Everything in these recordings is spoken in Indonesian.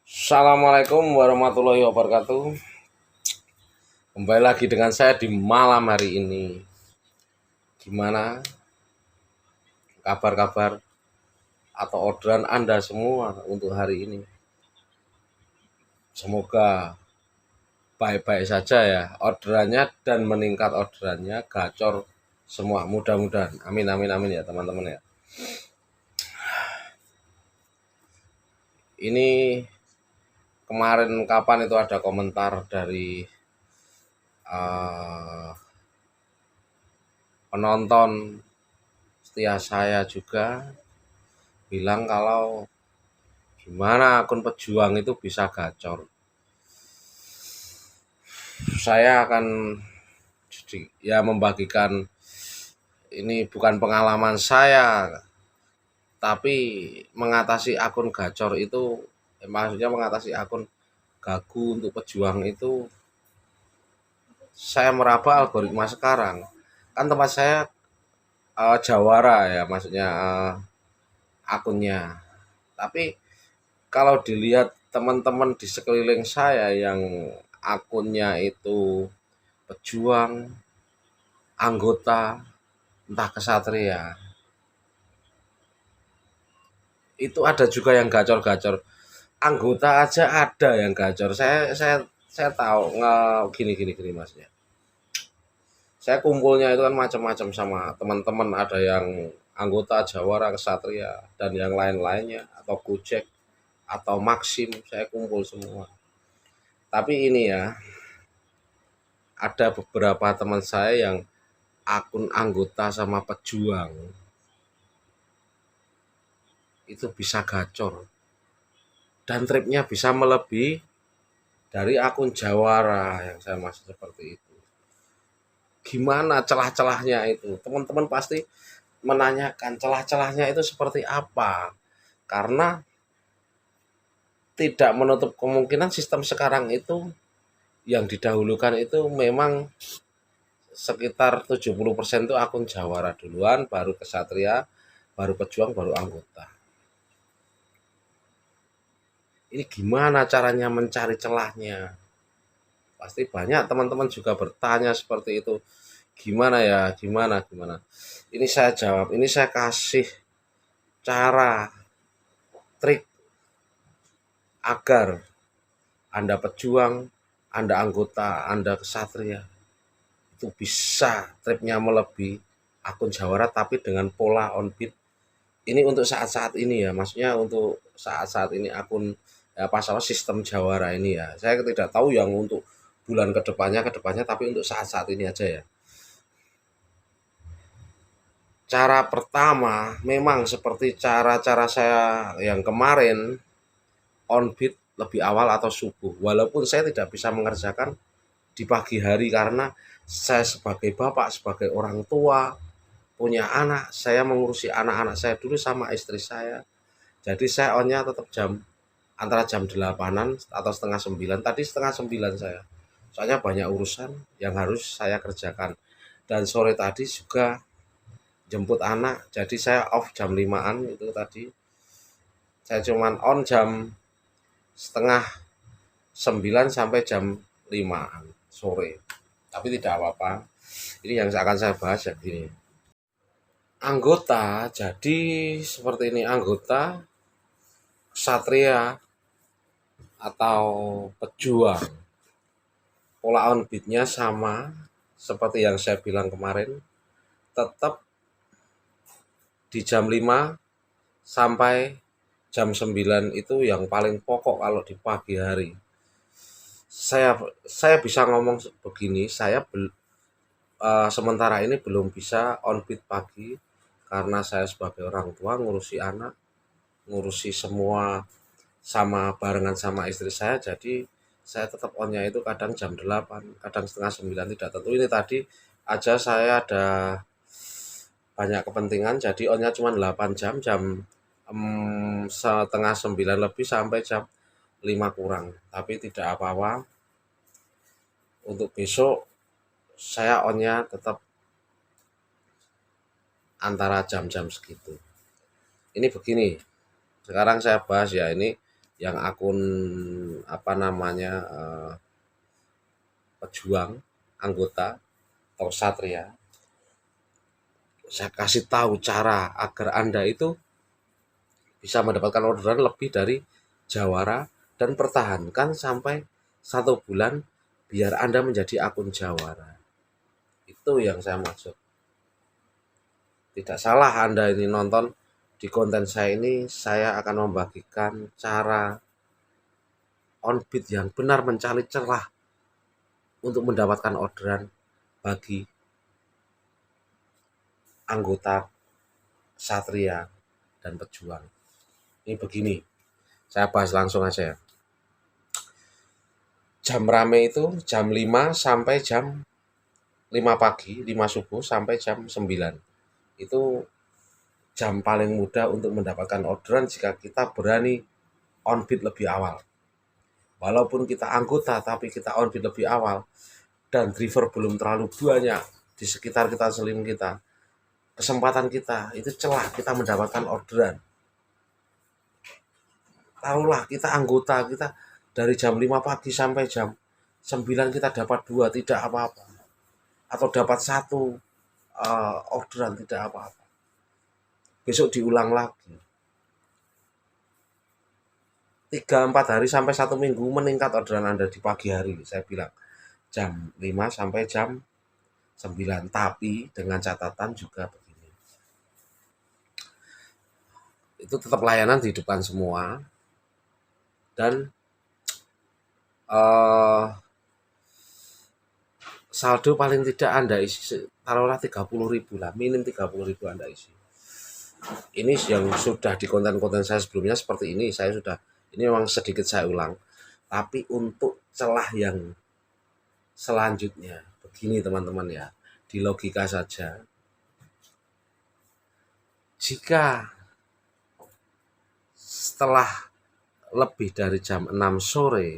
Assalamualaikum warahmatullahi wabarakatuh. Kembali lagi dengan saya di malam hari ini. Gimana kabar-kabar atau orderan Anda semua untuk hari ini? Semoga baik-baik saja ya orderannya dan meningkat orderannya, gacor semua mudah-mudahan. Amin amin amin ya teman-teman ya. Ini kemarin kapan itu ada komentar dari uh, penonton setia saya juga bilang kalau gimana akun pejuang itu bisa gacor. Saya akan ya membagikan ini bukan pengalaman saya, tapi mengatasi akun gacor itu, maksudnya mengatasi akun gagu untuk pejuang itu, saya meraba algoritma sekarang. Kan tempat saya Jawara ya, maksudnya akunnya. Tapi kalau dilihat teman-teman di sekeliling saya yang akunnya itu pejuang, anggota, entah kesatria, itu ada juga yang gacor-gacor. Anggota aja ada yang gacor. Saya tahu gini masnya. Saya kumpulnya itu kan macam-macam sama teman-teman, ada yang anggota Jawara, Kesatria dan yang lain-lainnya, atau Gojek atau Maxim, saya kumpul semua. Tapi ini ya, ada beberapa teman saya yang akun anggota sama pejuang itu bisa gacor dan tripnya bisa melebihi dari akun Jawara yang saya masuk seperti itu. Gimana celah-celahnya itu? Teman-teman pasti menanyakan celah-celahnya itu seperti apa, karena tidak menutup kemungkinan sistem sekarang itu yang didahulukan itu memang sekitar 70% itu akun Jawara duluan, baru Kesatria, baru pejuang, baru anggota. Ini gimana caranya mencari celahnya? Pasti banyak teman-teman juga bertanya seperti itu. Gimana ya, gimana. Ini saya jawab, ini saya kasih cara, trik agar Anda pejuang, Anda anggota, Anda kesatria, itu bisa tripnya melebihi akun Jawara tapi dengan pola on beat. Ini untuk saat-saat ini ya, maksudnya untuk saat-saat ini akun ya pasal sistem Jawara ini ya. Saya tidak tahu yang untuk bulan kedepannya, tapi untuk saat-saat ini aja ya. Cara pertama memang seperti cara-cara saya yang kemarin, on beat lebih awal atau subuh. Walaupun saya tidak bisa mengerjakan di pagi hari karena saya sebagai bapak, sebagai orang tua, punya anak, saya mengurusi anak-anak saya dulu sama istri saya. Jadi saya onnya tetap antara jam 8-an atau setengah 9. Tadi setengah 9 saya. Soalnya banyak urusan yang harus saya kerjakan. Dan sore tadi juga jemput anak, jadi saya off jam 5-an itu tadi. Saya cuman on jam setengah 9 sampai jam 5-an sore. Tapi tidak apa-apa. Ini yang akan saya bahas ya gini. Anggota, jadi seperti ini, anggota Satria atau pejuang. Pola on beatnya sama seperti yang saya bilang kemarin. Tetap di jam 5 sampai jam 9 itu yang paling pokok kalau di pagi hari. Saya bisa ngomong begini, saya sementara ini belum bisa on beat pagi karena saya sebagai orang tua ngurusi anak, ngurusi semua sama barengan sama istri saya, jadi saya tetap onnya itu kadang jam 8, kadang setengah 9, tidak tentu. Ini tadi aja saya ada banyak kepentingan, jadi onnya cuma 8 jam, setengah 9 lebih sampai jam 5 kurang. Tapi tidak apa-apa, untuk besok saya onnya tetap antara jam-jam segitu. Ini begini, sekarang saya bahas ya, ini yang akun apa namanya pejuang, anggota atau satria, saya kasih tahu cara agar Anda itu bisa mendapatkan orderan lebih dari jawara dan pertahankan sampai 1 bulan biar Anda menjadi akun jawara. Itu yang saya maksud. Tidak salah Anda ini nonton di konten saya ini, saya akan membagikan cara onbit yang benar mencari celah untuk mendapatkan orderan bagi anggota satria dan pejuang. Ini begini, saya bahas langsung aja ya. Jam rame itu jam 5 sampai jam 5 pagi, 5 subuh sampai jam 9. Itu jam paling mudah untuk mendapatkan orderan jika kita berani onbit lebih awal. Walaupun kita anggota tapi kita onbit lebih awal dan driver belum terlalu banyak di sekitar kita, selim kita, kesempatan kita itu celah kita mendapatkan orderan. Taruhlah kita anggota, kita dari jam 5 pagi sampai jam 9 kita dapat 2, tidak apa-apa. Atau dapat 1 orderan, tidak apa-apa. Besok diulang lagi. 3-4 hari sampai 1 minggu meningkat orderan Anda di pagi hari, saya bilang. Jam 5 sampai jam 9. Tapi dengan catatan juga begini. Itu tetap layanan di depan semua. Dan saldo paling tidak Anda isi taruhlah 30.000 lah, minim 30.000 Anda isi. Ini yang sudah di konten-konten saya sebelumnya seperti ini, saya sudah, ini memang sedikit saya ulang. Tapi untuk celah yang selanjutnya begini teman-teman ya, di logika saja. Jika setelah lebih dari jam 6 sore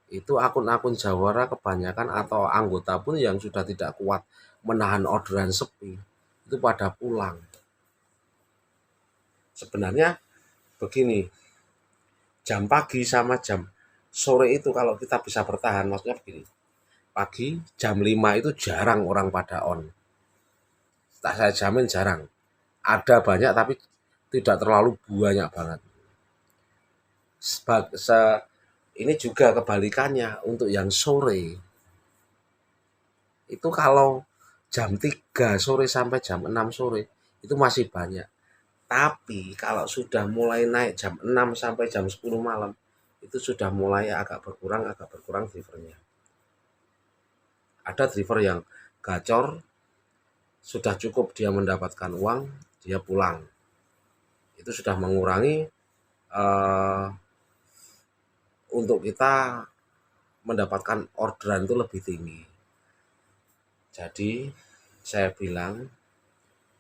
itu akun-akun jawara kebanyakan atau anggota pun yang sudah tidak kuat menahan orderan sepi itu pada pulang. Sebenarnya begini, jam pagi sama jam sore itu kalau kita bisa bertahan, maksudnya begini, pagi jam 5 itu jarang orang pada on, tak saya jamin jarang, ada banyak tapi tidak terlalu banyak banget. Ini juga kebalikannya untuk yang sore. Itu kalau jam 3 sore sampai jam 6 sore itu masih banyak. Tapi kalau sudah mulai naik jam 6 sampai jam 10 malam itu sudah mulai agak berkurang drivernya. Ada driver yang gacor, sudah cukup dia mendapatkan uang, dia pulang. Itu sudah mengurangi untuk kita mendapatkan orderan itu lebih tinggi. Jadi saya bilang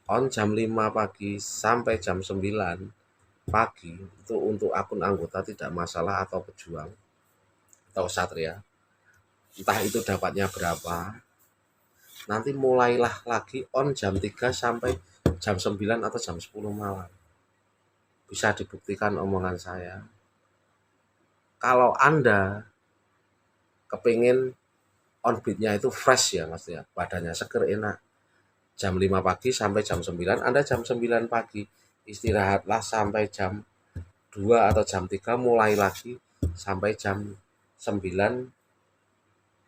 on jam 5 pagi sampai jam 9 pagi itu untuk akun anggota tidak masalah atau pejuang atau satria. Entah itu dapatnya berapa. Nanti mulailah lagi on jam 3 sampai jam 9 atau jam 10 malam. Bisa dibuktikan omongan saya. Kalau Anda kepingin onbitnya itu fresh ya maksudnya, badannya seger enak, jam 5 pagi sampai jam 9, Anda jam 9 pagi istirahatlah sampai jam 2 atau jam 3 mulai lagi sampai jam 9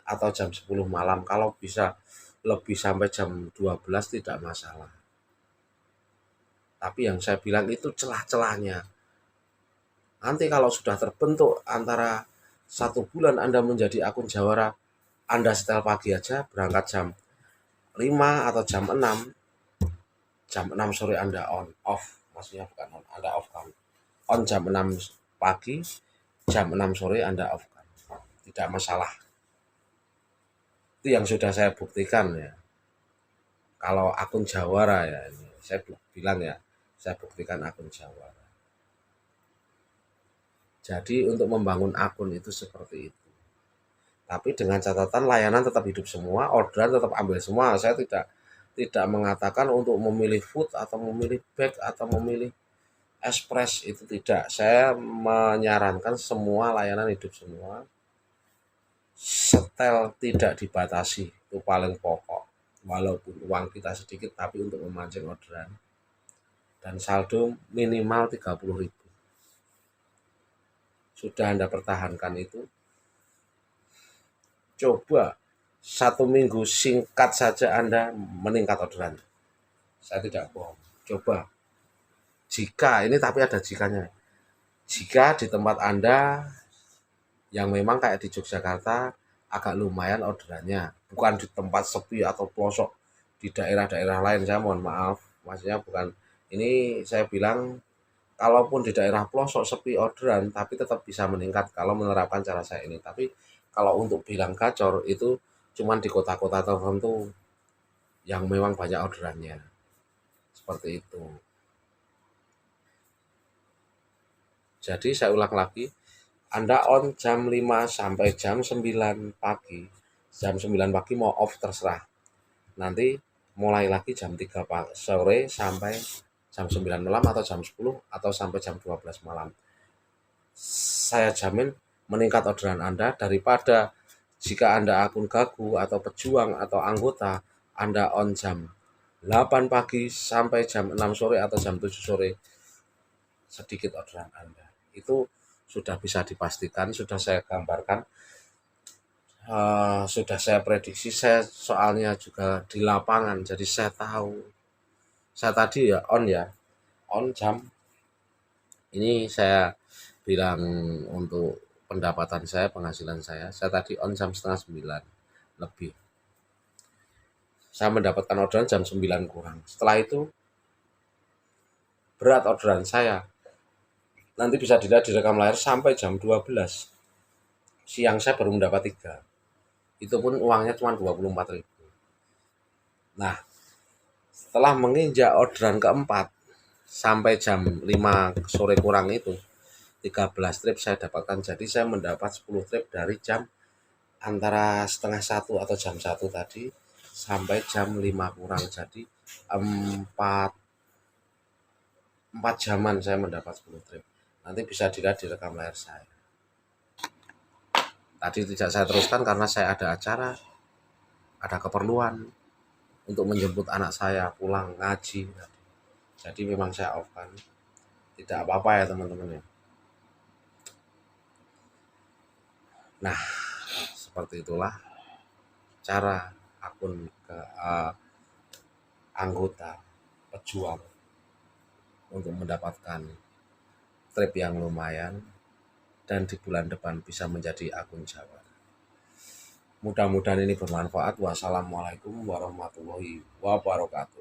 atau jam 10 malam. Kalau bisa lebih sampai jam 12 tidak masalah. Tapi yang saya bilang itu celah-celahnya. Nanti kalau sudah terbentuk antara 1 bulan Anda menjadi akun jawara, Anda setel pagi aja berangkat jam 5 atau jam 6, jam 6 sore Anda off, maksudnya bukan on, Anda off kan. On jam 6 pagi, jam 6 sore Anda off kan. Tidak masalah. Itu yang sudah saya buktikan ya. Kalau akun jawara ya, ini saya bilang ya, saya buktikan akun jawara. Jadi untuk membangun akun itu seperti itu. Tapi dengan catatan layanan tetap hidup semua, orderan tetap ambil semua. Saya tidak mengatakan untuk memilih food atau memilih bag atau memilih ekspres itu tidak. Saya menyarankan semua layanan hidup semua, setel tidak dibatasi, itu paling pokok. Walaupun uang kita sedikit tapi untuk memancing orderan, dan saldo minimal 30.000. Sudah Anda pertahankan itu, coba 1 minggu singkat saja Anda meningkat orderan. Saya tidak bohong. Coba. Jika ini, tapi ada jikanya. Jika di tempat Anda yang memang kayak di Yogyakarta agak lumayan orderannya, bukan di tempat sepi atau pelosok di daerah-daerah lain, saya mohon maaf, maksudnya bukan ini, saya bilang kalaupun di daerah pelosok sepi orderan tapi tetap bisa meningkat kalau menerapkan cara saya ini. Tapi kalau untuk bilang gacor itu cuman di kota-kota tertentu yang memang banyak orderannya, seperti itu. Jadi saya ulang lagi, Anda on jam 5 sampai jam 9 pagi. Jam 9 pagi mau off terserah. Nanti mulai lagi jam 3 sore sampai jam 9 malam, atau jam 10 atau sampai jam 12 malam. Saya jamin meningkat orderan Anda daripada jika Anda akun gagu atau pejuang atau anggota, Anda on jam 8 pagi sampai jam 6 sore atau jam 7 sore, sedikit orderan Anda. Itu sudah bisa dipastikan, sudah saya gambarkan, sudah saya prediksi, saya soalnya juga di lapangan, jadi saya tahu. Saya tadi on jam, ini saya bilang untuk pendapatan saya, penghasilan saya tadi on jam setengah 9 lebih. Saya mendapatkan orderan jam 9 kurang. Setelah itu berat orderan saya. Nanti bisa dilihat di rekam layar sampai jam 12. Siang saya baru mendapat 3. Itu pun uangnya cuma 24.000. Nah, setelah menginjak orderan keempat sampai jam 5 sore kurang itu, 13 trip saya dapatkan. Jadi saya mendapat 10 trip dari jam antara setengah 1 atau jam 1 tadi sampai jam 5 kurang. Jadi 4 jaman saya mendapat 10 trip. Nanti bisa dilihat di rekam layar saya. Tadi tidak saya teruskan karena saya ada acara, ada keperluan untuk menjemput anak saya pulang ngaji. Jadi memang saya off kan. Tidak apa-apa ya teman-teman ya. Nah, seperti itulah cara akun ke anggota pejuang untuk mendapatkan trip yang lumayan dan di bulan depan bisa menjadi akun Jawa. Mudah-mudahan ini bermanfaat. Wassalamualaikum warahmatullahi wabarakatuh.